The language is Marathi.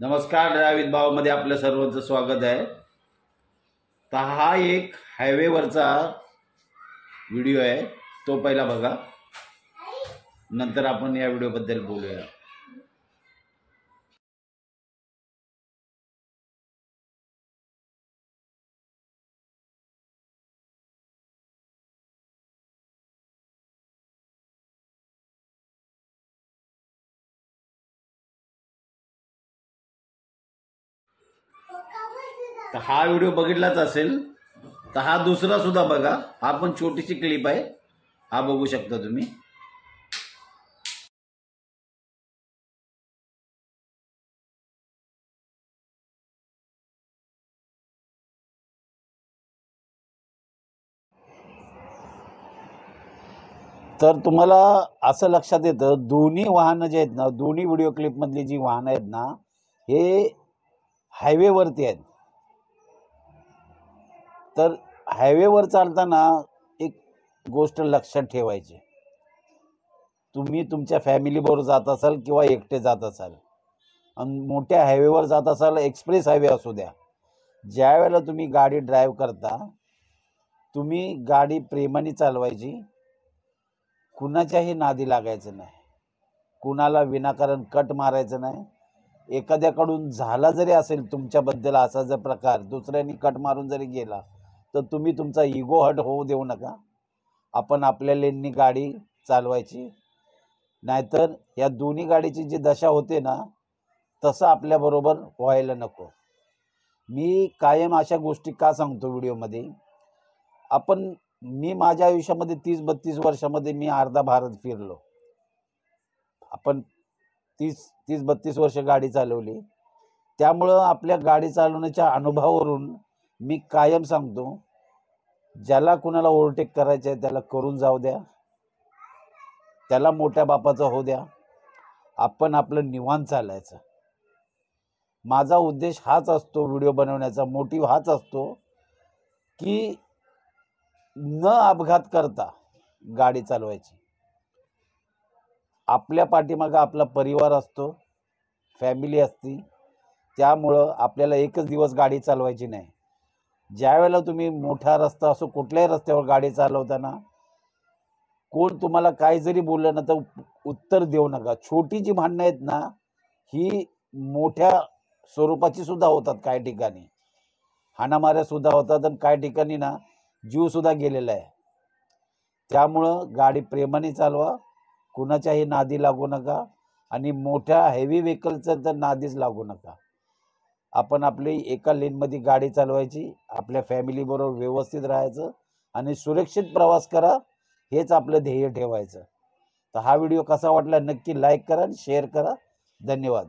नमस्कार, ड्रायव्हिंग भावामध्ये आपल्या सर्वांचं स्वागत आहे। तर हा एक हायवेवरचा व्हिडिओ आहे, तो पहिला बघा, नंतर आपण या व्हिडिओबद्दल बोलूया। तर हा व्हिडिओ बघितलाच असेल, तर हा दुसरा सुद्धा बघा, हा पण छोटीशी क्लिप आहे, हा बघू शकता तुम्ही। तर तुम्हाला असं लक्षात येतं, दोन्ही वाहनं जे आहेत ना, दोन्ही व्हिडिओ क्लिपमधली जी वाहनं आहेत ना, हे हायवेवरती आहेत। तर हायवेवर चालताना एक गोष्ट लक्षात ठेवायची, तुम्ही तुमच्या फॅमिलीबरोबर जात असाल किंवा एकटे जात असाल आणि मोठ्या हायवेवर जात असाल, एक्सप्रेस हायवे असू द्या, ज्या वेळेला तुम्ही गाडी ड्राईव्ह करता, तुम्ही गाडी प्रेमाने चालवायची, कुणाच्याही नादी लागायचं नाही, कुणाला विनाकारण कट मारायचं नाही। एखाद्याकडून झाला जरी असेल तुमच्याबद्दल असा जर प्रकार, दुसऱ्यांनी कट मारून जरी गेला, तर तुम्ही तुमचा इगो हट होऊ देऊ नका। आपण आपल्या लेननी गाडी चालवायची, नाहीतर या दोन्ही गाडीची जी दशा होते ना, तसं आपल्याबरोबर व्हायला नको। मी कायम अशा गोष्टी का सांगतो व्हिडिओमध्ये, मी माझ्या आयुष्यामध्ये 30-32 वर्षामध्ये मी अर्धा भारत फिरलो। आपण 30-32 वर्ष गाडी चालवली, त्यामुळं आपल्या गाडी चालवण्याच्या अनुभवावरून मी कायम सांगतो, ज्याला कुणाला ओव्हरटेक करायचं आहे त्याला करून जाऊ द्या, त्याला मोठ्या बापाचं होऊ द्या, आपण आपलं निवांत चालायचं। माझा उद्देश हाच असतो, व्हिडिओ बनवण्याचा मोटिव्ह हाच असतो की न अपघात करता गाडी चालवायची। आपल्या पाठीमागं आपला परिवार असतो, फॅमिली असती, त्यामुळं आपल्याला एकच दिवस गाडी चालवायची नाही। ज्या वेळेला तुम्ही मोठा रस्ता असो, कुठल्याही रस्त्यावर गाडी चालवताना कोण तुम्हाला काय जरी बोललं ना, तर उत्तर देऊ नका। छोटी जी भांडणं आहेत ना, ही मोठ्या स्वरूपाची सुद्धा होतात, काही ठिकाणी हाणामाऱ्या सुद्धा होतात आणि काही ठिकाणी ना जीव सुद्धा गेलेला आहे। त्यामुळं गाडी प्रेमाने चालवा, कुणाच्याही नादी लागू नका आणि मोठ्या हेवी व्हेकलचं तर नादीच लागू नका। आपण आपली एका लेनमध्ये गाडी चालवायची, आपल्या फॅमिलीबरोबर व्यवस्थित राहायचं आणि सुरक्षित प्रवास करा, हेच आपलं ध्येय ठेवायचं। तर हा व्हिडिओ कसा वाटला नक्की लाईक करा आणि शेअर करा। धन्यवाद।